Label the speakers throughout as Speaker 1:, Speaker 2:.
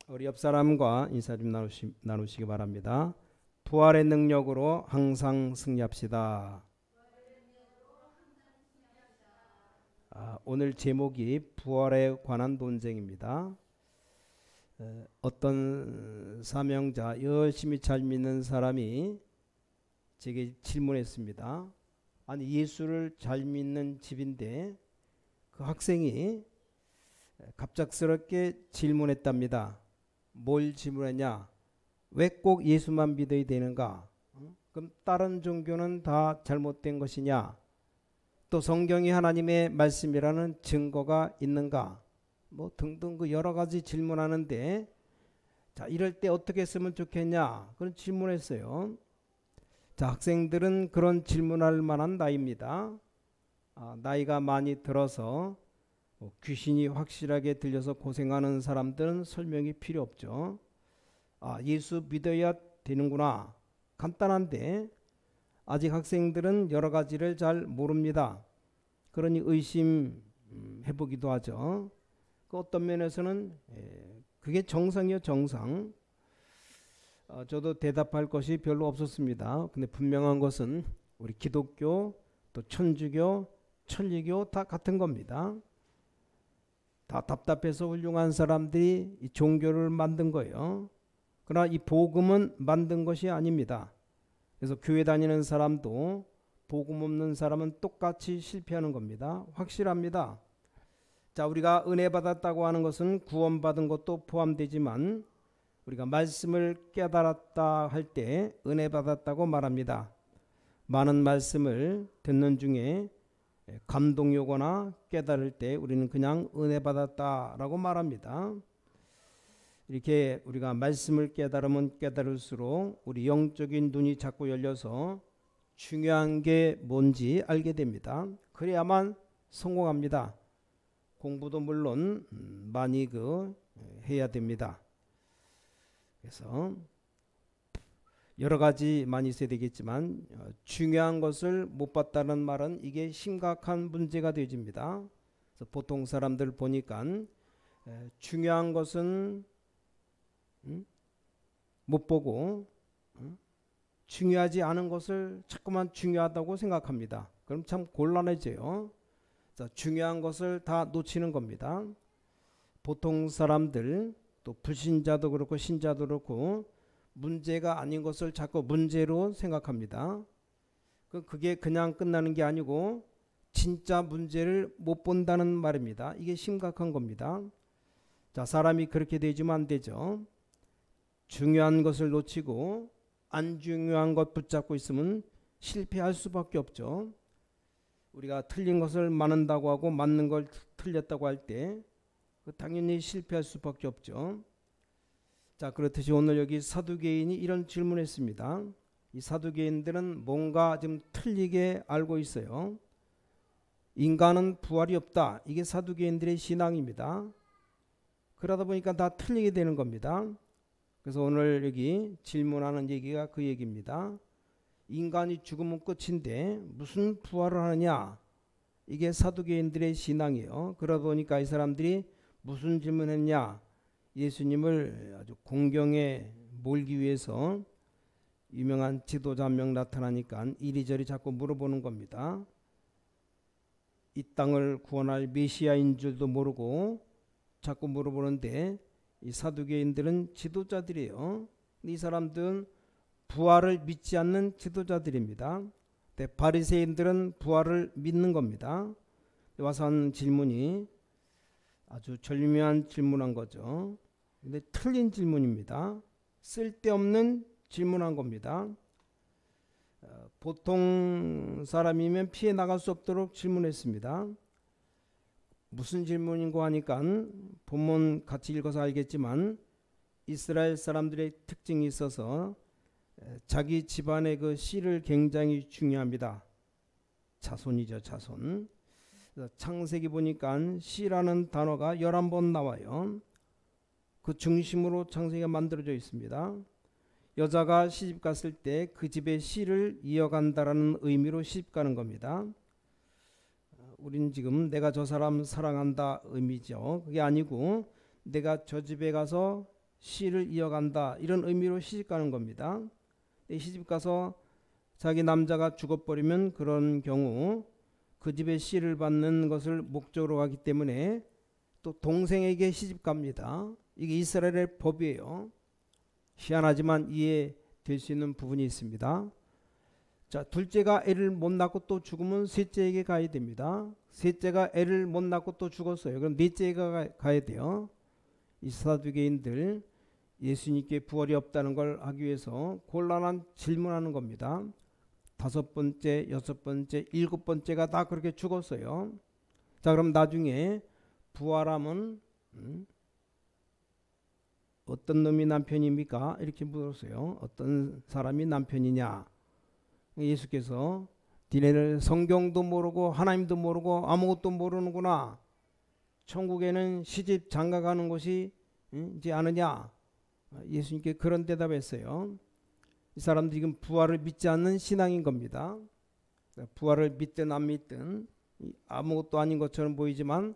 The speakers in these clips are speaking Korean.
Speaker 1: 우리 옆 사람과 인사 좀 나누시기 바랍니다. 부활의 능력으로 항상 승리합시다. 오늘 제목이 부활에 관한 논쟁입니다. 어떤 사명자 열심히 잘 믿는 사람이 제게 질문했습니다. 아니, 예수를 잘 믿는 집인데 그 학생이 갑작스럽게 질문했답니다. 뭘 질문했냐? 왜 꼭 예수만 믿어야 되는가? 그럼 다른 종교는 다 잘못된 것이냐? 또 성경이 하나님의 말씀이라는 증거가 있는가? 뭐 등등 그 여러 가지 질문하는데, 자, 이럴 때 어떻게 했으면 좋겠냐? 그런 질문했어요. 자, 학생들은 그런 질문할 만한 나이입니다. 나이가 많이 들어서 귀신이 확실하게 들려서 고생하는 사람들은 설명이 필요 없죠. 예수 믿어야 되는구나. 간단한데 아직 학생들은 여러 가지를 잘 모릅니다. 그러니 의심해보기도 하죠. 그 어떤 면에서는 그게 정상이요, 정상. 저도 대답할 것이 별로 없었습니다. 근데 분명한 것은 우리 기독교, 또 천주교, 천리교 다 같은 겁니다. 다 답답해서 훌륭한 사람들이 이 종교를 만든 거예요. 그러나 이 복음은 만든 것이 아닙니다. 그래서 교회 다니는 사람도 복음 없는 사람은 똑같이 실패하는 겁니다. 확실합니다. 자, 우리가 은혜 받았다고 하는 것은 구원받은 것도 포함되지만 우리가 말씀을 깨달았다 할 때 은혜 받았다고 말합니다. 많은 말씀을 듣는 중에 감동이 오거나 깨달을 때 우리는 그냥 은혜 받았다라고 말합니다. 이렇게 우리가 말씀을 깨달으면 깨달을수록 우리 영적인 눈이 자꾸 열려서 중요한 게 뭔지 알게 됩니다. 그래야만 성공합니다. 공부도 물론 많이 해야 됩니다. 그래서 여러 가지 많이 있어야 되겠지만 중요한 것을 못 봤다는 말은 이게 심각한 문제가 되어집니다. 그래서 보통 사람들 보니까 중요한 것은 못 보고 중요하지 않은 것을 자꾸만 중요하다고 생각합니다. 그럼 참 곤란해져요. 중요한 것을 다 놓치는 겁니다. 보통 사람들, 또 불신자도 그렇고 신자도 그렇고 문제가 아닌 것을 자꾸 문제로 생각합니다. 그게 그냥 끝나는 게 아니고 진짜 문제를 못 본다는 말입니다. 이게 심각한 겁니다. 자, 사람이 그렇게 되지면 안 되죠. 중요한 것을 놓치고 안 중요한 것 붙잡고 있으면 실패할 수밖에 없죠. 우리가 틀린 것을 맞는다고 하고 맞는 걸 틀렸다고 할 때 당연히 실패할 수밖에 없죠. 자, 그렇듯이 오늘 여기 사두개인이 이런 질문했습니다. 이 사두개인들은 뭔가 좀 틀리게 알고 있어요. 인간은 부활이 없다. 이게 사두개인들의 신앙입니다. 그러다 보니까 다 틀리게 되는 겁니다. 그래서 오늘 여기 질문하는 얘기가 그 얘기입니다. 인간이 죽으면 끝인데 무슨 부활을 하느냐? 이게 사두개인들의 신앙이에요. 그러다 보니까 이 사람들이 무슨 질문했냐? 예수님을 아주 공경에 몰기 위해서 유명한 지도자 한 명 나타나니까 이리저리 자꾸 물어보는 겁니다. 이 땅을 구원할 메시아인 줄도 모르고 자꾸 물어보는데 이 사두개인들은 지도자들이에요. 이 사람들은 부활을 믿지 않는 지도자들입니다. 바리새인들은 부활을 믿는 겁니다. 와서 하는 질문이 아주 절묘한 질문한 거죠. 근데 틀린 질문입니다. 쓸데없는 질문한 겁니다. 보통 사람이면 피해 나갈 수 없도록 질문했습니다. 무슨 질문인고 하니까 본문 같이 읽어서 알겠지만 이스라엘 사람들의 특징이 있어서 자기 집안의 그 씨를 굉장히 중요합니다. 자손이죠, 자손. 창세기 보니까 씨라는 단어가 11번 나와요. 그 중심으로 창세기가 만들어져 있습니다. 여자가 시집 갔을 때 그 집의 씨를 이어간다라는 의미로 시집 가는 겁니다. 우린 지금 내가 저 사람 사랑한다 의미죠. 그게 아니고 내가 저 집에 가서 씨를 이어간다 이런 의미로 시집가는 겁니다. 시집가서 자기 남자가 죽어버리면 그런 경우 그 집의 씨를 받는 것을 목적으로 하기 때문에 또 동생에게 시집갑니다. 이게 이스라엘의 법이에요. 희한하지만 이해될 수 있는 부분이 있습니다. 자, 둘째가 애를 못 낳고 또 죽으면 셋째에게 가야 됩니다. 셋째가 애를 못 낳고 또 죽었어요. 그럼 넷째가 가야 돼요. 이 사두개인들 예수님께 부활이 없다는 걸 하기 위해서 곤란한 질문하는 겁니다. 5번째, 6번째, 7번째가 다 그렇게 죽었어요. 자, 그럼 나중에 부활하면 어떤 놈이 남편입니까? 이렇게 물었어요. 어떤 사람이 남편이냐? 예수께서 니네들 성경도 모르고 하나님도 모르고 아무것도 모르는구나. 천국에는 시집 장가가는 곳이 있지 않으냐? 예수님께 그런 대답했어요. 이 사람들이 지금 부활을 믿지 않는 신앙인 겁니다. 부활을 믿든 안 믿든 아무것도 아닌 것처럼 보이지만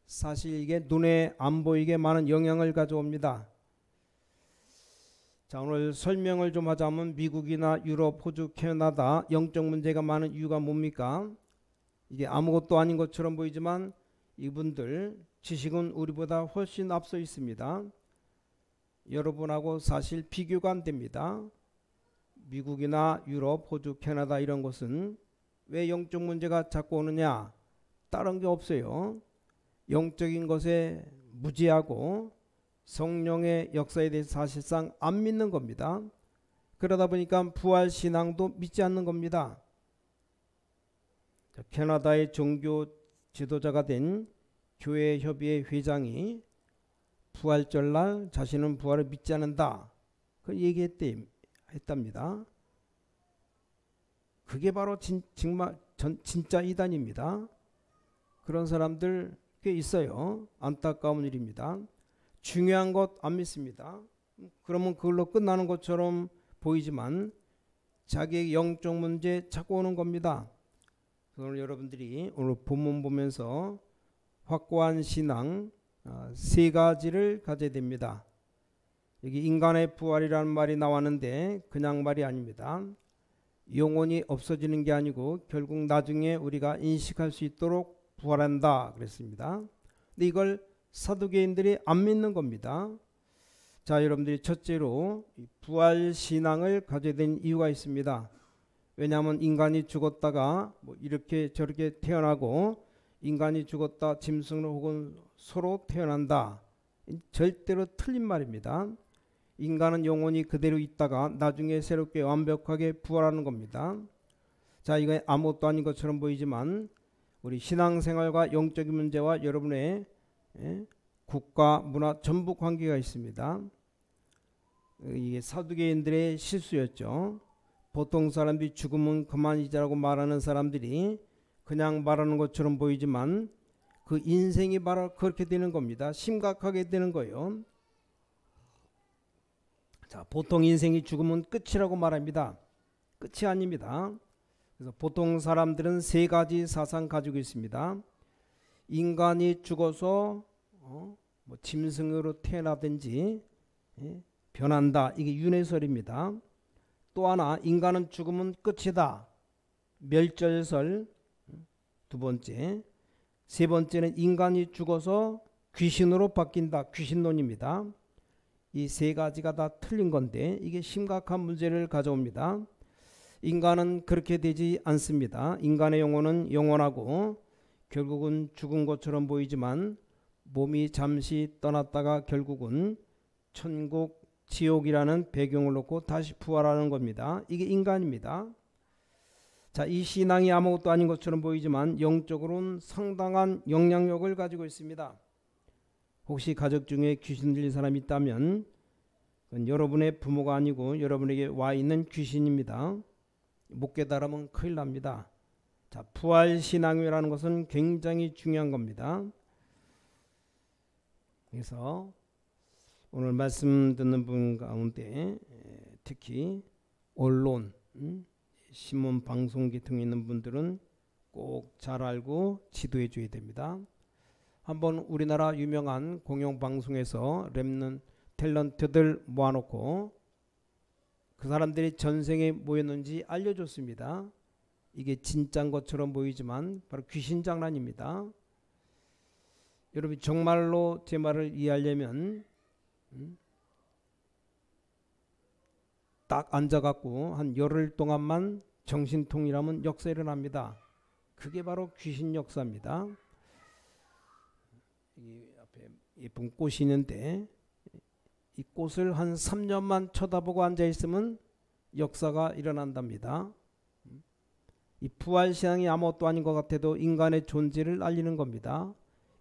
Speaker 1: 사실 이게 눈에 안 보이게 많은 영향을 가져옵니다. 자, 오늘 설명을 좀 하자면 미국이나 유럽, 호주, 캐나다 영적 문제가 많은 이유가 뭡니까? 이게 아무것도 아닌 것처럼 보이지만 이분들 지식은 우리보다 훨씬 앞서 있습니다. 여러분하고 사실 비교가 안 됩니다. 미국이나 유럽, 호주, 캐나다 이런 곳은 왜 영적 문제가 자꾸 오느냐? 다른 게 없어요. 영적인 것에 무지하고 성령의 역사에 대해서 사실상 안 믿는 겁니다. 그러다 보니까 부활 신앙도 믿지 않는 겁니다. 캐나다의 종교 지도자가 된 교회협의회 회장이 부활절날 자신은 부활을 믿지 않는다. 그 얘기했답니다. 그게 바로 진짜 이단입니다. 그런 사람들 꽤 있어요. 안타까운 일입니다. 중요한 것 안 믿습니다. 그러면 그걸로 끝나는 것처럼 보이지만 자기의 영적 문제 찾고 오는 겁니다. 오늘 여러분들이 오늘 본문 보면서 확고한 신앙 3가지를 가져야 됩니다. 여기 인간의 부활이라는 말이 나왔는데 그냥 말이 아닙니다. 영혼이 없어지는 게 아니고 결국 나중에 우리가 인식할 수 있도록 부활한다 그랬습니다. 근데 이걸 사두개인들이 안 믿는 겁니다. 자, 여러분들이 첫째로 부활 신앙을 가져야 되는 이유가 있습니다. 왜냐하면 인간이 죽었다가 뭐 이렇게 저렇게 태어나고 인간이 죽었다 짐승으로 혹은 소로 태어난다. 절대로 틀린 말입니다. 인간은 영혼이 그대로 있다가 나중에 새롭게 완벽하게 부활하는 겁니다. 자, 이거 아무것도 아닌 것처럼 보이지만 우리 신앙생활과 영적인 문제와 여러분의 국가, 문화 전부 관계가 있습니다. 이게 사두개인들의 실수였죠. 보통 사람들이 죽으면 그만이자라고 말하는 사람들이 그냥 말하는 것처럼 보이지만 그 인생이 바로 그렇게 되는 겁니다. 심각하게 되는 거예요. 자, 보통 인생이 죽으면 끝이라고 말합니다. 끝이 아닙니다. 그래서 보통 사람들은 3가지 사상 가지고 있습니다. 인간이 죽어서 뭐 짐승으로 태어나든지 변한다. 이게 윤회설입니다. 또 하나 인간은 죽으면 끝이다. 멸절설 2번째. 3번째는 인간이 죽어서 귀신으로 바뀐다. 귀신론입니다. 이 3가지가 다 틀린 건데 이게 심각한 문제를 가져옵니다. 인간은 그렇게 되지 않습니다. 인간의 영혼은 영원하고 결국은 죽은 것처럼 보이지만 몸이 잠시 떠났다가 결국은 천국, 지옥이라는 배경을 놓고 다시 부활하는 겁니다. 이게 인간입니다. 자, 이 신앙이 아무것도 아닌 것처럼 보이지만 영적으로는 상당한 영향력을 가지고 있습니다. 혹시 가족 중에 귀신 들린 사람이 있다면 그건 여러분의 부모가 아니고 여러분에게 와 있는 귀신입니다. 못 깨달으면 큰일 납니다. 자, 부활신앙이라는 것은 굉장히 중요한 겁니다. 그래서 오늘 말씀 듣는 분 가운데 특히 언론, 신문, 방송기 등에 있는 분들은 꼭 잘 알고 지도해 줘야 됩니다. 한번 우리나라 유명한 공영방송에서 렘넌트 탤런트들 모아놓고 그 사람들이 전생에 뭐였는지 알려줬습니다. 이게 진짜인 것처럼 보이지만 바로 귀신 장난입니다. 여러분 정말로 제 말을 이해하려면 딱 앉아갖고 한 열흘 동안만 정신통일하면 역사 일어납니다. 그게 바로 귀신 역사입니다. 이 앞에 예쁜 꽃이 있는데 이 꽃을 한 3년만 쳐다보고 앉아있으면 역사가 일어난답니다. 이 부활신앙이 아무것도 아닌 것 같아도 인간의 존재를 알리는 겁니다.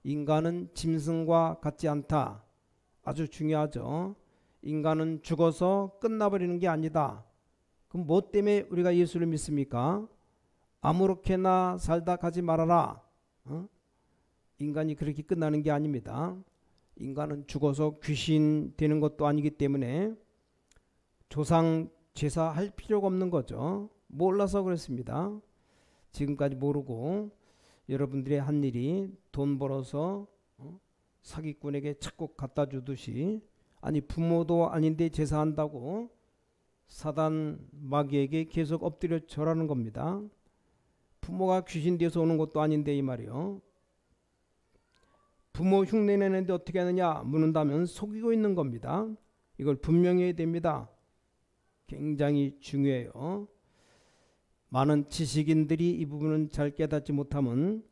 Speaker 1: 인간은 짐승과 같지 않다. 아주 중요하죠. 인간은 죽어서 끝나버리는 게 아니다. 그럼 뭐 때문에 우리가 예수를 믿습니까? 아무렇게나 살다 가지 말아라. 인간이 그렇게 끝나는 게 아닙니다. 인간은 죽어서 귀신 되는 것도 아니기 때문에 조상 제사 할 필요가 없는 거죠. 몰라서 그랬습니다. 지금까지 모르고 여러분들이 한 일이 돈 벌어서 사기꾼에게 착곡 갖다 주듯이 아니 부모도 아닌데 제사한다고 사단 마귀에게 계속 엎드려 절하는 겁니다. 부모가 귀신 되어서 오는 것도 아닌데 이 말이요. 부모 흉내내는데 어떻게 하느냐 묻는다면 속이고 있는 겁니다. 이걸 분명히 해야 됩니다. 굉장히 중요해요. 많은 지식인들이 이 부분은 잘 깨닫지 못하면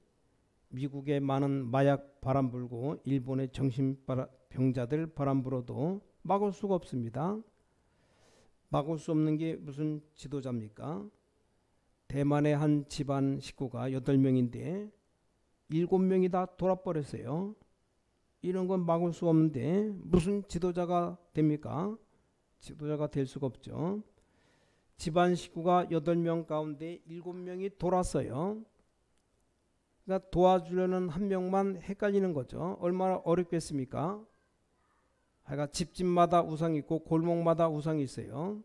Speaker 1: 미국의 많은 마약 바람 불고 일본의 정신병자들 바람 불어도 막을 수가 없습니다. 막을 수 없는 게 무슨 지도자입니까? 대만의 한 집안 식구가 8명인데 7명이 다 돌아버렸어요. 이런 건 막을 수 없는데 무슨 지도자가 됩니까? 지도자가 될 수가 없죠. 집안 식구가 8명 가운데 7명이 돌았어요. 그러니까 도와주려는 한 명만 헷갈리는 거죠. 얼마나 어렵겠습니까? 하여간 집집마다 우상이 있고 골목마다 우상이 있어요.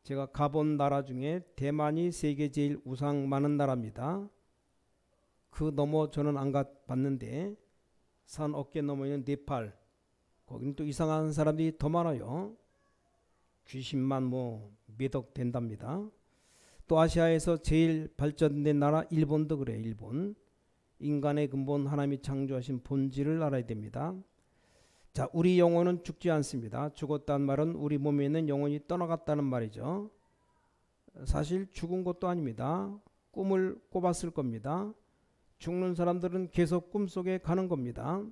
Speaker 1: 제가 가본 나라 중에 대만이 세계 제일 우상 많은 나라입니다. 그 넘어 저는 안 가봤는데 산 어깨 넘어 있는 네팔, 거기는 또 이상한 사람들이 더 많아요. 귀신만 뭐 매덕 된답니다. 또 아시아에서 제일 발전된 나라 일본도 그래요. 일본. 인간의 근본 하나님이 창조하신 본질을 알아야 됩니다. 자, 우리 영혼은 죽지 않습니다. 죽었다는 말은 우리 몸에 있는 영혼이 떠나갔다는 말이죠. 사실 죽은 것도 아닙니다. 꿈을 꿔봤을 겁니다. 죽는 사람들은 계속 꿈속에 가는 겁니다.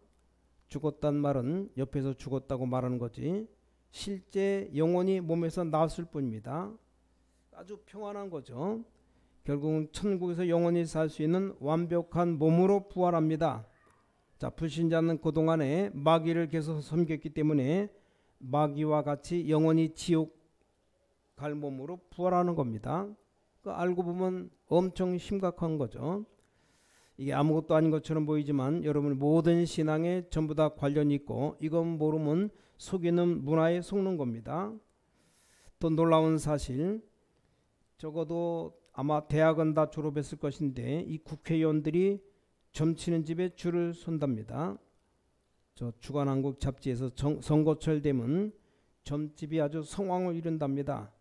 Speaker 1: 죽었다는 말은 옆에서 죽었다고 말하는 거지 실제 영혼이 몸에서 나왔을 뿐입니다. 아주 평안한 거죠. 결국은 천국에서 영원히 살 수 있는 완벽한 몸으로 부활합니다. 자, 불신자는 그동안에 마귀를 계속 섬겼기 때문에 마귀와 같이 영원히 지옥 갈 몸으로 부활하는 겁니다. 그 알고 보면 엄청 심각한 거죠. 이게 아무것도 아닌 것처럼 보이지만 여러분 모든 신앙에 전부 다 관련이 있고 이건 모르면 속이는 문화에 속는 겁니다. 또 놀라운 사실, 적어도 아마 대학은 다 졸업했을 것인데 이 국회의원들이 점치는 집에 줄을 선답니다. 저 주간한국 잡지에서 선거철 되면 점집이 아주 성황을 이룬답니다.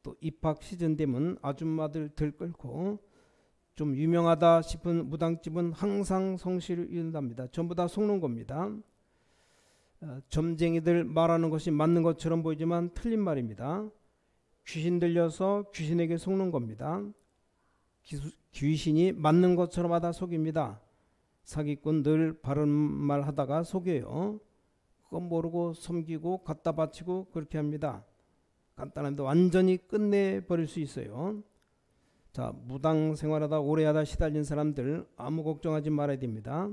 Speaker 1: 또 입학 시즌 되면 아줌마들 들끓고 좀 유명하다 싶은 무당집은 항상 성실을 이룬답니다. 전부 다 속는 겁니다. 점쟁이들 말하는 것이 맞는 것처럼 보이지만 틀린 말입니다. 귀신 들려서 귀신에게 속는 겁니다. 귀신이 맞는 것처럼 하다 속입니다. 사기꾼 늘 바른 말 하다가 속여요. 그건 모르고 섬기고 갖다 바치고 그렇게 합니다. 간단한데 완전히 끝내버릴 수 있어요. 자, 무당 생활하다 오래하다 시달린 사람들 아무 걱정하지 말아야 됩니다.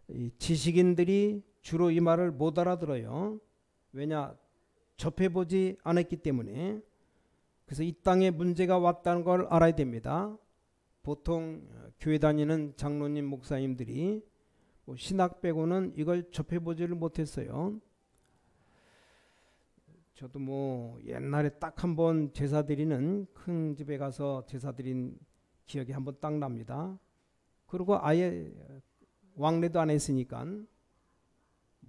Speaker 1: 이 지식인들이 주로 이 말을 못 알아들어요. 왜냐? 접해보지 않았기 때문에. 그래서 이 땅에 문제가 왔다는 걸 알아야 됩니다. 보통 교회 다니는 장로님 목사님들이 뭐 신학 빼고는 이걸 접해보지를 못했어요. 저도 뭐 옛날에 딱 한 번 제사 드리는 큰 집에 가서 제사 드린 기억이 한 번 딱 납니다. 그리고 아예 왕래도 안 했으니까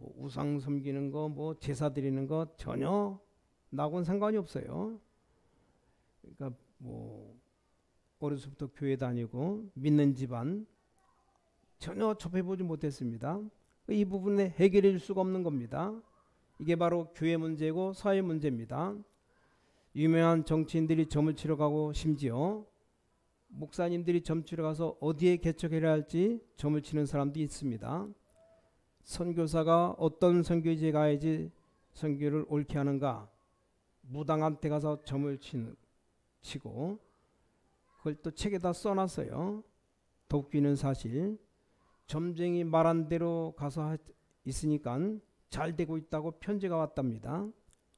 Speaker 1: 뭐 우상 섬기는 거, 뭐 제사 드리는 거 전혀 나하고는 상관이 없어요. 그러니까 뭐 어려서부터 교회 다니고 믿는 집안 전혀 접해보지 못했습니다. 이 부분에 해결해 줄 수가 없는 겁니다. 이게 바로 교회 문제고 사회 문제입니다. 유명한 정치인들이 점을 치러 가고 심지어 목사님들이 점 치러 가서 어디에 개척해야 할지 점을 치는 사람도 있습니다. 선교사가 어떤 선교지에 가야지 선교를 옳게 하는가, 무당한 데 가서 점을 치고 그걸 또 책에다 써놨어요. 더 웃기는 사실, 점쟁이 말한 대로 가서 있으니까 잘 되고 있다고 편지가 왔답니다.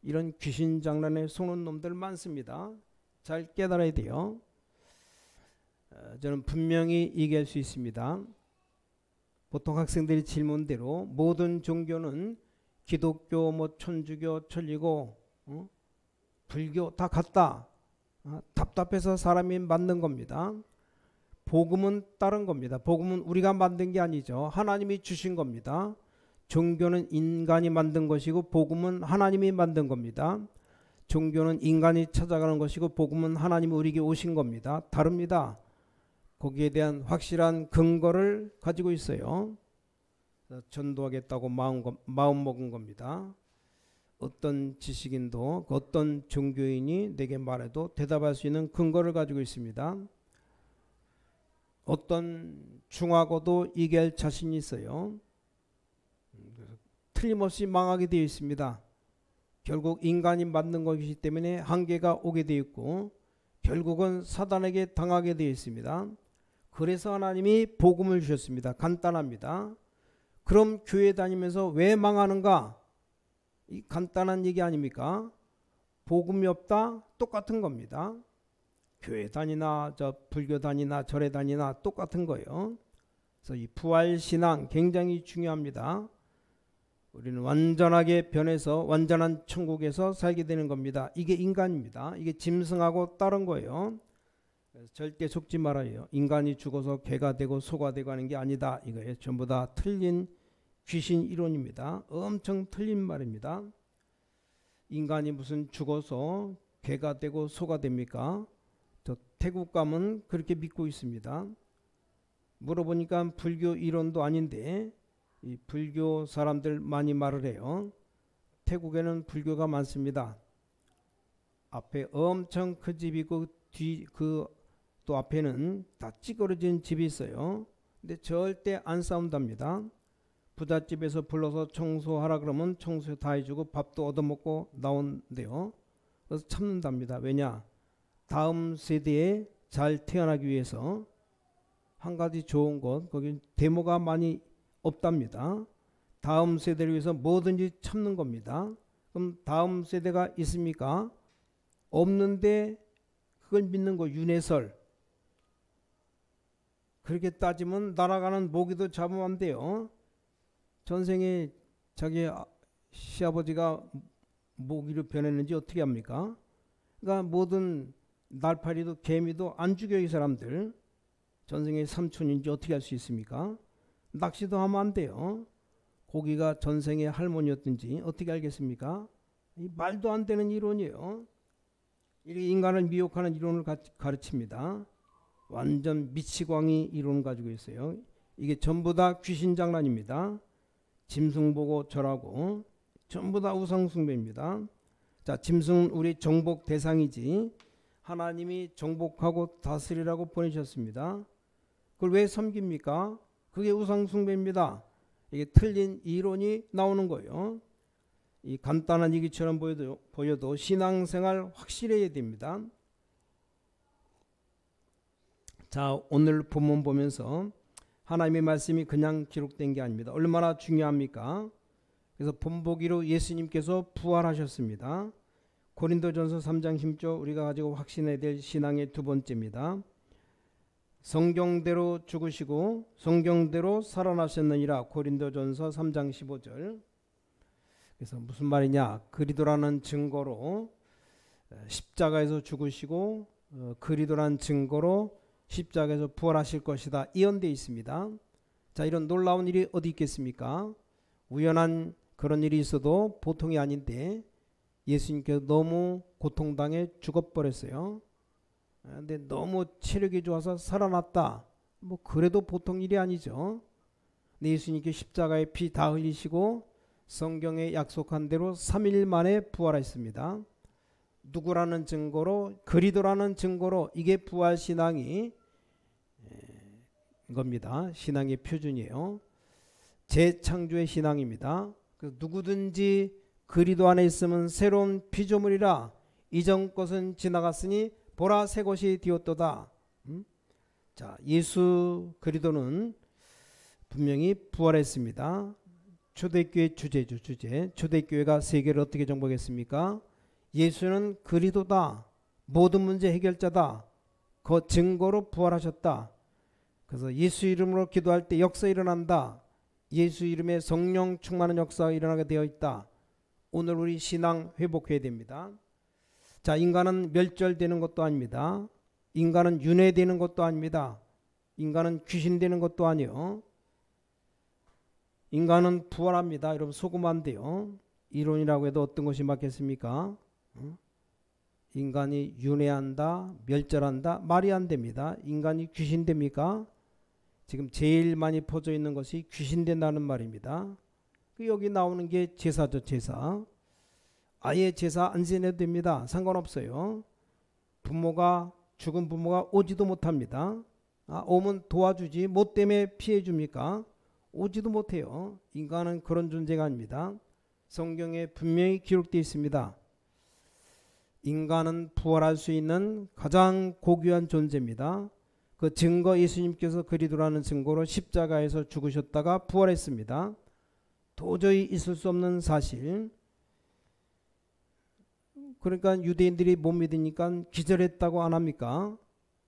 Speaker 1: 이런 귀신 장난에 속는 놈들 많습니다. 잘 깨달아야 돼요. 저는 분명히 얘기할 수 있습니다. 보통 학생들이 질문대로 모든 종교는 기독교, 뭐 천주교, 천리고 불교 다 같다. 답답해서 사람이 만든 겁니다. 복음은 다른 겁니다. 복음은 우리가 만든 게 아니죠. 하나님이 주신 겁니다. 종교는 인간이 만든 것이고 복음은 하나님이 만든 겁니다. 종교는 인간이 찾아가는 것이고 복음은 하나님이 우리에게 오신 겁니다. 다릅니다. 거기에 대한 확실한 근거를 가지고 있어요. 전도하겠다고 마음 먹은 겁니다. 어떤 지식인도 어떤 종교인이 내게 말해도 대답할 수 있는 근거를 가지고 있습니다. 어떤 중하고도 얘기할 자신이 있어요. 틀림없이 망하게 되어 있습니다. 결국 인간이 만든 것이기 때문에 한계가 오게 되어 있고 결국은 사단에게 당하게 되어 있습니다. 그래서 하나님이 복음을 주셨습니다. 간단합니다. 그럼 교회 다니면서 왜 망하는가? 이 간단한 얘기 아닙니까? 복음이 없다? 똑같은 겁니다. 교회 다니나 저 불교 다니나 절에 다니나 똑같은 거예요. 그래서 이 부활신앙 굉장히 중요합니다. 우리는 완전하게 변해서 완전한 천국에서 살게 되는 겁니다. 이게 인간입니다. 이게 짐승하고 다른 거예요. 그래서 절대 속지 말아요. 인간이 죽어서 개가 되고 소가 되고 하는 게 아니다. 이거예요. 전부 다 틀린 귀신 이론입니다. 엄청 틀린 말입니다. 인간이 무슨 죽어서 개가 되고 소가 됩니까? 저 태국 가면 그렇게 믿고 있습니다. 물어보니까 불교 이론도 아닌데 이 불교 사람들 많이 말을 해요. 태국에는 불교가 많습니다. 앞에 엄청 큰 집이 있고 뒤 또 앞에는 다 찌그러진 집이 있어요. 근데 절대 안 싸운답니다. 부잣집에서 불러서 청소하라 그러면 청소 다 해주고 밥도 얻어먹고 나온대요. 그래서 참는답니다. 왜냐? 다음 세대에 잘 태어나기 위해서 한 가지 좋은 것, 거기 데모가 많이 없답니다. 다음 세대를 위해서 뭐든지 참는 겁니다. 그럼 다음 세대가 있습니까? 없는데 그걸 믿는 거 윤회설. 그렇게 따지면 날아가는 모기도 잡으면 안 돼요. 전생에 자기 시아버지가 모기로 변했는지 어떻게 합니까? 그러니까 모든 날파리도 개미도 안 죽여 이 사람들. 전생에 삼촌인지 어떻게 할 수 있습니까? 낚시도 하면 안 돼요. 고기가 전생에 할머니였든지 어떻게 알겠습니까? 이 말도 안 되는 이론이에요. 이렇게 인간을 미혹하는 이론을 가르칩니다. 완전 미치광이 이론을 가지고 있어요. 이게 전부 다 귀신 장난입니다. 짐승 보고 절하고 전부 다 우상숭배입니다. 자, 짐승은 우리 정복 대상이지 하나님이 정복하고 다스리라고 보내셨습니다. 그걸 왜 섬깁니까? 그게 우상숭배입니다. 이게 틀린 이론이 나오는 거예요. 이 간단한 얘기처럼 보여도 신앙생활 확실해야 됩니다. 자, 오늘 본문 보면서 하나님의 말씀이 그냥 기록된 게 아닙니다. 얼마나 중요합니까? 그래서 본보기로 예수님께서 부활하셨습니다. 고린도전서 3장 10절 우리가 가지고 확신해야 될 신앙의 두 번째입니다. 성경대로 죽으시고 성경대로 살아나셨느니라. 고린도전서 3장 15절. 그래서 무슨 말이냐? 그리스도라는 증거로 십자가에서 죽으시고 그리스도라는 증거로 십자가에서 부활하실 것이다. 예언되어 있습니다. 자, 이런 놀라운 일이 어디 있겠습니까? 우연한 그런 일이 있어도 보통이 아닌데 예수님께서 너무 고통당해 죽어버렸어요. 근데 너무 체력이 좋아서 살아났다. 뭐 그래도 보통 일이 아니죠. 근데 예수님께 십자가에 피 다 흘리시고 성경에 약속한 대로 3일 만에 부활했습니다. 누구라는 증거로, 그리스도라는 증거로, 이게 부활신앙이 겁니다. 신앙의 표준이에요. 재창조의 신앙입니다. 누구든지 그리스도 안에 있으면 새로운 피조물이라, 이전 것은 지나갔으니 보라 새 것이 되었도다. 자, 예수 그리스도는 분명히 부활했습니다. 초대교회 주제죠. 초대교회가 세계를 어떻게 정복했습니까? 예수는 그리스도다. 모든 문제 해결자다. 그 증거로 부활하셨다. 그래서 예수 이름으로 기도할 때 역사 일어난다. 예수 이름에 성령 충만한 역사가 일어나게 되어 있다. 오늘 우리 신앙 회복해야 됩니다. 자, 인간은 멸절되는 것도 아닙니다. 인간은 윤회되는 것도 아닙니다. 인간은 귀신되는 것도 아니요. 인간은 부활합니다. 여러분 속으면 안 돼요. 이론이라고 해도 어떤 것이 맞겠습니까? 인간이 윤회한다, 멸절한다, 말이 안 됩니다. 인간이 귀신됩니까? 지금 제일 많이 퍼져 있는 것이 귀신된다는 말입니다. 여기 나오는 게 제사죠. 제사. 아예 제사 안 지내도 됩니다. 상관없어요. 부모가, 죽은 부모가 오지도 못합니다. 오면 도와주지 뭐 때문에 피해 줍니까? 오지도 못해요. 인간은 그런 존재가 아닙니다. 성경에 분명히 기록되어 있습니다. 인간은 부활할 수 있는 가장 고귀한 존재입니다. 그 증거, 예수님께서 그리스도라는 증거로 십자가에서 죽으셨다가 부활했습니다. 도저히 있을 수 없는 사실. 그러니까 유대인들이 못 믿으니까 기절했다고 안 합니까?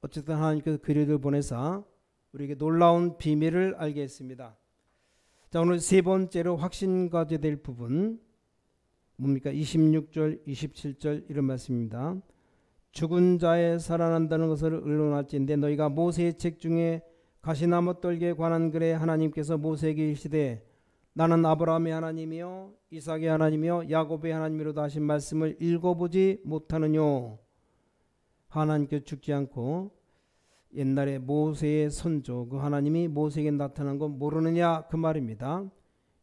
Speaker 1: 어쨌든 하나님께서 그리스도를 보내사 우리에게 놀라운 비밀을 알게 했습니다. 자, 오늘 세 번째로 확신가져야 될 부분 뭡니까? 26절 27절 이런 말씀입니다. 죽은 자의 살아난다는 것을 의논할진대 너희가 모세의 책 중에 가시나무 떨기에 관한 글에 하나님께서 모세에게 이르시되 나는 아브라함의 하나님이요 이삭의 하나님이요 야곱의 하나님이로다 하신 말씀을 읽어보지 못하느뇨. 하나님께서 죽지 않고 옛날에 모세의 선조 그 하나님이 모세에게 나타난 건 모르느냐 그 말입니다.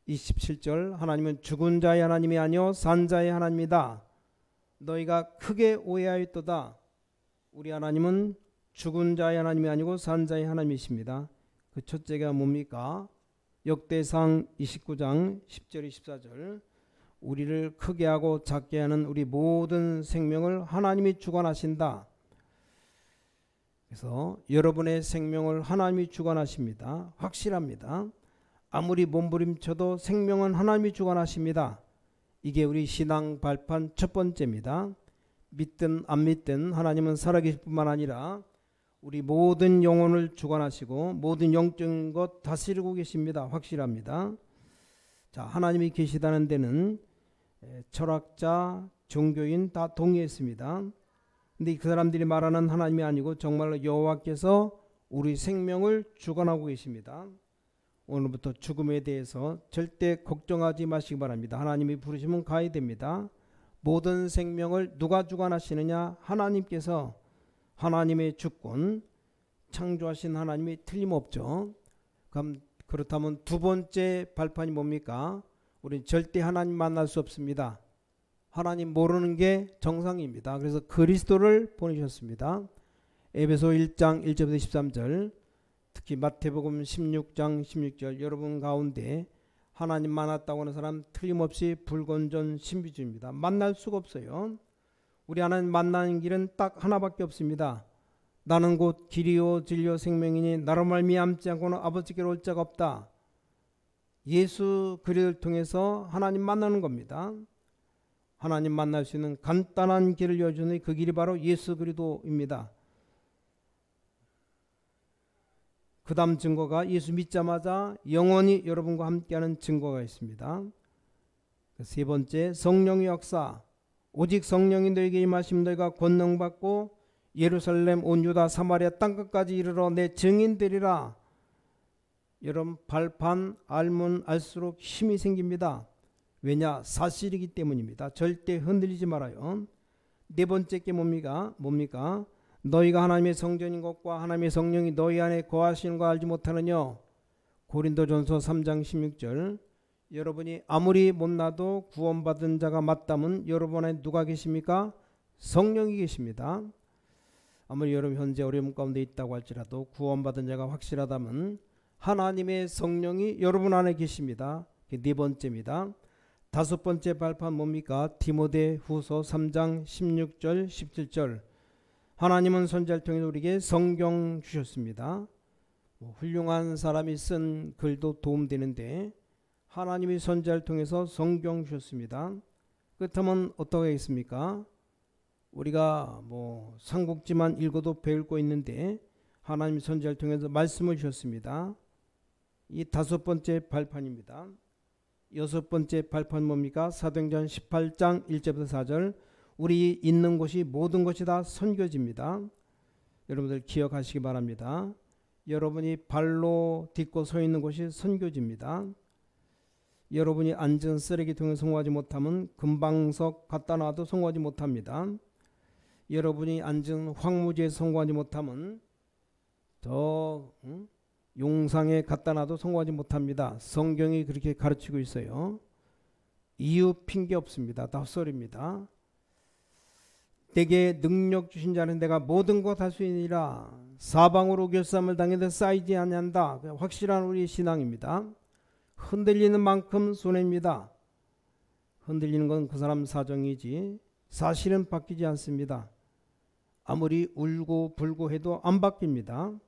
Speaker 1: 27절 하나님은 죽은 자의 하나님이 아니요 산 자의 하나님이다. 너희가 크게 오해하였도다. 우리 하나님은 죽은 자의 하나님이 아니고 산 자의 하나님이십니다. 그 첫째가 뭡니까? 역대상 29장 10절 24절 우리를 크게 하고 작게 하는 우리 모든 생명을 하나님이 주관하신다. 그래서 여러분의 생명을 하나님이 주관하십니다. 확실합니다. 아무리 몸부림쳐도 생명은 하나님이 주관하십니다. 이게 우리 신앙 발판 첫 번째입니다. 믿든 안 믿든 하나님은 살아계실 뿐만 아니라 우리 모든 영혼을 주관하시고 모든 영적인 것 다스리고 계십니다. 확실합니다. 자, 하나님이 계시다는 데는 철학자, 종교인 다 동의했습니다. 근데 그 사람들이 말하는 하나님이 아니고 정말로 여호와께서 우리 생명을 주관하고 계십니다. 오늘부터 죽음에 대해서 절대 걱정하지 마시기 바랍니다. 하나님이 부르시면 가야 됩니다. 모든 생명을 누가 주관하시느냐? 하나님께서. 하나님의 주권, 창조하신 하나님이 틀림없죠. 그럼 그렇다면 두 번째 발판이 뭡니까? 우리는 절대 하나님 만날 수 없습니다. 하나님 모르는 게 정상입니다. 그래서 그리스도를 보내셨습니다. 에베소 1장 1절부터 13절 특히 마태복음 16장 16절 여러분 가운데 하나님 만났다고 하는 사람 틀림없이 불건전 신비주의입니다. 만날 수가 없어요. 우리 하나님 만나는 길은 딱 하나밖에 없습니다. 나는 곧 길이요 진리요 생명이니 나로 말미암지 않고는 아버지께로 올 자가 없다. 예수 그리스도를 통해서 하나님 만나는 겁니다. 하나님 만날 수 있는 간단한 길을 여주니 그 길이 바로 예수 그리스도입니다. 그 다음 증거가 예수 믿자마자 영원히 여러분과 함께하는 증거가 있습니다. 세 번째 성령의 역사. 오직 성령이 너에게 임하시면 너희가 권능받고 예루살렘 온 유다 사마리아 땅끝까지 이르러 내 증인 되리라. 여러분 발판 알면 알수록 힘이 생깁니다. 왜냐? 사실이기 때문입니다. 절대 흔들리지 말아요. 네 번째 게 뭡니까? 너희가 하나님의 성전인 것과 하나님의 성령이 너희 안에 거하시는 거 알지 못하느냐? 고린도전서 3장 16절. 여러분이 아무리 못나도 구원받은 자가 맞다면 여러분 안에 누가 계십니까? 성령이 계십니다. 아무리 여러분 현재 어려움 가운데 있다고 할지라도 구원받은 자가 확실하다면 하나님의 성령이 여러분 안에 계십니다. 네 번째입니다. 다섯 번째 발판 뭡니까? 디모데후서 3장 16절 17절. 하나님은 선지자를 통해 우리에게 성경 주셨습니다. 훌륭한 사람이 쓴 글도 도움되는데 하나님이 선지자를 통해서 성경 주셨습니다. 그렇다면 어떻게 하겠습니까? 우리가 삼국지만 읽어도 배울 거 있는데 하나님 선지자를 통해서 말씀을 주셨습니다. 이 다섯 번째 발판입니다. 여섯 번째 발판 뭡니까? 사도행전 18장 1절부터 4절. 우리 있는 곳이 모든 것이 다 선교지입니다. 여러분들 기억하시기 바랍니다. 여러분이 발로 딛고 서 있는 곳이 선교지입니다. 여러분이 앉은 쓰레기통에 성공하지 못하면 금방석 갖다 놔도 성공하지 못합니다. 여러분이 앉은 황무지에 성공하지 못하면 저 용상에 갖다 놔도 성공하지 못합니다. 성경이 그렇게 가르치고 있어요. 이유 핑계 없습니다. 다 헛소리입니다. 내게 능력 주신 자는 내가 모든 것 할 수 있느니라. 사방으로 결sam을 당해도 쌓이지 아니한다. 확실한 우리 신앙입니다. 흔들리는 만큼 손해입니다. 흔들리는 건 그 사람 사정이지 사실은 바뀌지 않습니다. 아무리 울고 불고 해도 안 바뀝니다.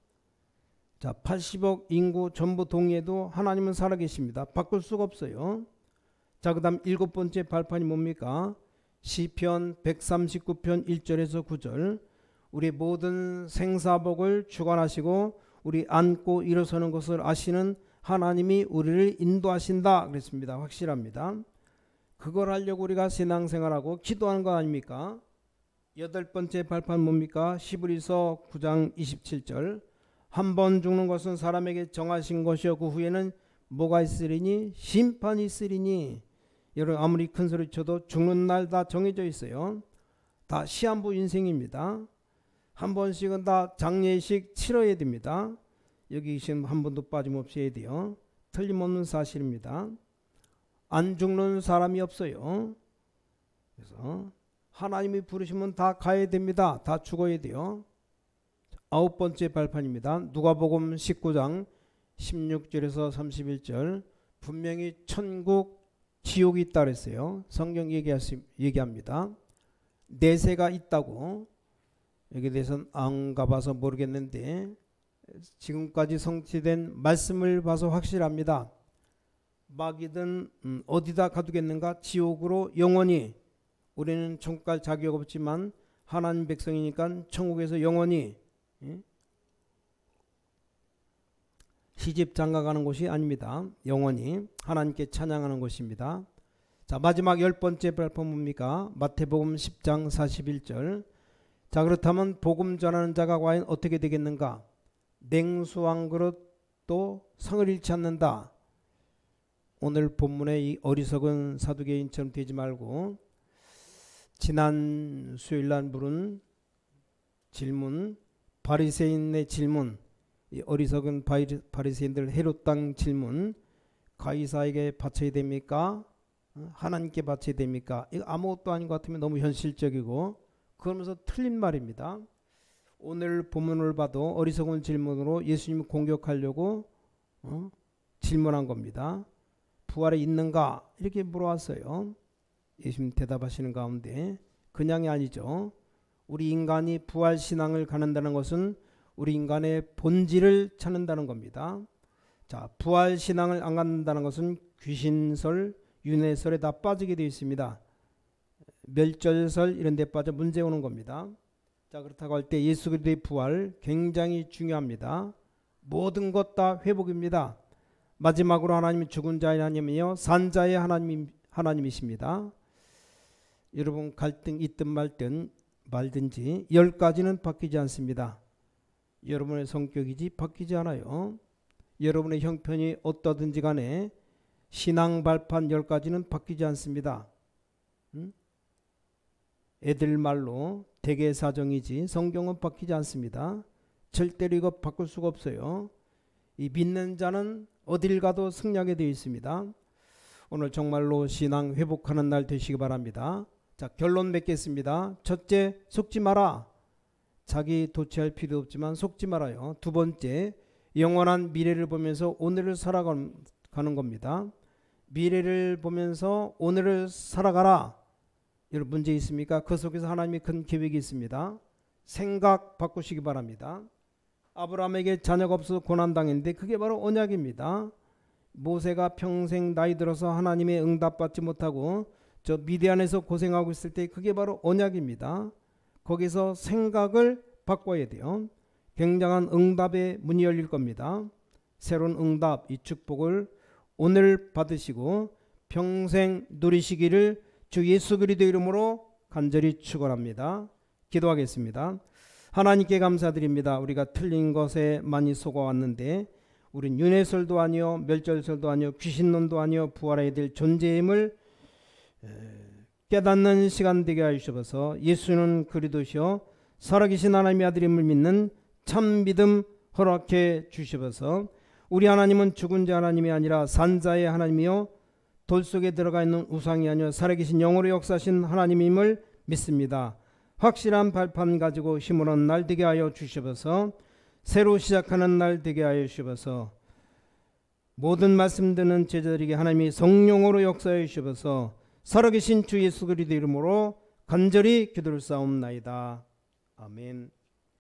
Speaker 1: 자, 80억 인구 전부 동의해도 하나님은 살아계십니다. 바꿀 수가 없어요. 자, 그 다음 일곱 번째 발판이 뭡니까? 시편 139편 1절에서 9절. 우리 모든 생사복을 주관하시고 우리 앉고 일어서는 것을 아시는 하나님이 우리를 인도하신다 그랬습니다. 확실합니다. 그걸 하려고 우리가 신앙생활하고 기도하는 거 아닙니까? 여덟 번째 발판 뭡니까? 히브리서 9장 27절. 한 번 죽는 것은 사람에게 정하신 것이요 그 후에는 뭐가 있으리니? 심판이 있으리니. 여러분 아무리 큰 소리 쳐도 죽는 날 다 정해져 있어요. 다 시한부 인생입니다. 한 번씩은 다 장례식 치러야 됩니다. 여기 계신 한 번도 빠짐없이 해야 돼요. 틀림없는 사실입니다. 안 죽는 사람이 없어요. 그래서 하나님이 부르시면 다 가야 됩니다. 다 죽어야 돼요. 아홉 번째 발판입니다. 누가복음 19장 16절에서 31절. 분명히 천국 지옥이 있다 그랬어요. 성경 얘기합니다. 내세가 있다고. 여기에 대해서는 안 가봐서 모르겠는데 지금까지 성취된 말씀을 봐서 확실합니다. 마귀든 어디다 가두겠는가? 지옥으로 영원히. 우리는 천국 갈 자격 없지만 하나님 백성이니까 천국에서 영원히 시집 장가가는 곳이 아닙니다. 영원히 하나님께 찬양하는 곳입니다. 자, 마지막 열 번째 발판 뭡니까? 마태복음 10장 41절. 자, 그렇다면 복음 전하는 자가 과연 어떻게 되겠는가? 냉수 한 그릇도 성을 잃지 않는다. 오늘 본문의 이 어리석은 사두개인처럼 되지 말고 지난 수요일날 물은 질문, 바리새인의 질문, 이 어리석은 바리새인들 헤롯 땅 질문, 가이사에게 바쳐야 됩니까? 하나님께 바쳐야 됩니까? 이거 아무것도 아닌 것 같으면 너무 현실적이고 그러면서 틀린 말입니다. 오늘 본문을 봐도 어리석은 질문으로 예수님을 공격하려고 질문한 겁니다. 부활에 있는가? 이렇게 물어왔어요. 예수님 대답하시는 가운데 그냥이 아니죠. 우리 인간이 부활신앙을 갖는다는 것은 우리 인간의 본질을 찾는다는 겁니다. 자, 부활신앙을 안 갖는다는 것은 귀신설, 윤회설에 다 빠지게 되어 있습니다. 멸절설 이런 데 빠져 문제 오는 겁니다. 자, 그렇다고 할 때 예수 그리스도의 부활 굉장히 중요합니다. 모든 것 다 회복입니다. 마지막으로 하나님은 죽은 자의 하나님이요 산자의 하나님이십니다. 여러분 갈등 있든 말든지 10가지는 바뀌지 않습니다. 여러분의 성격이지 바뀌지 않아요. 여러분의 형편이 어떠든지 간에 신앙 발판 10가지는 바뀌지 않습니다. 애들 말로 대개사정이지 성경은 바뀌지 않습니다. 절대로 이거 바꿀 수가 없어요. 이 믿는 자는 어딜 가도 승리하게 되어 있습니다. 오늘 정말로 신앙 회복하는 날 되시기 바랍니다. 자, 결론 맺겠습니다. 첫째, 속지 마라. 자기 도취할 필요 없지만 속지 말아요. 두 번째, 영원한 미래를 보면서 오늘을 살아가는 겁니다. 미래를 보면서 오늘을 살아가라. 여러분 문제 있습니까? 그 속에서 하나님의 큰 계획이 있습니다. 생각 바꾸시기 바랍니다. 아브라함에게 자녀가 없어서 고난당했는데 그게 바로 언약입니다. 모세가 평생 나이 들어서 하나님의 응답받지 못하고 저 미디안에서 고생하고 있을 때 그게 바로 언약입니다. 거기서 생각을 바꿔야 돼요. 굉장한 응답의 문이 열릴 겁니다. 새로운 응답, 이 축복을 오늘 받으시고 평생 누리시기를 주 예수 그리스도 이름으로 간절히 축원합니다. 기도하겠습니다. 하나님께 감사드립니다. 우리가 틀린 것에 많이 속아왔는데 우린 윤회설도 아니요 멸절설도 아니요 귀신론도 아니요 부활해야 될 존재임을 깨닫는 시간 되게 하시옵소서. 예수는 그리스도시요 살아계신 하나님의 아들임을 믿는 참 믿음 허락해 주시옵소서. 우리 하나님은 죽은 자 하나님이 아니라 산자의 하나님이요 돌 속에 들어가 있는 우상이 아니요 살아계신 영으로 역사하신 하나님임을 믿습니다. 확실한 발판 가지고 힘을 얻는 날 되게 하여 주시옵소서. 새로 시작하는 날 되게 하여 주시옵소서. 모든 말씀 듣는 제자들에게 하나님이 성령으로 역사해 주시옵소서. 살아계신 주 예수 그리스도 이름으로 간절히 기도를 쌓옵나이다. 아멘.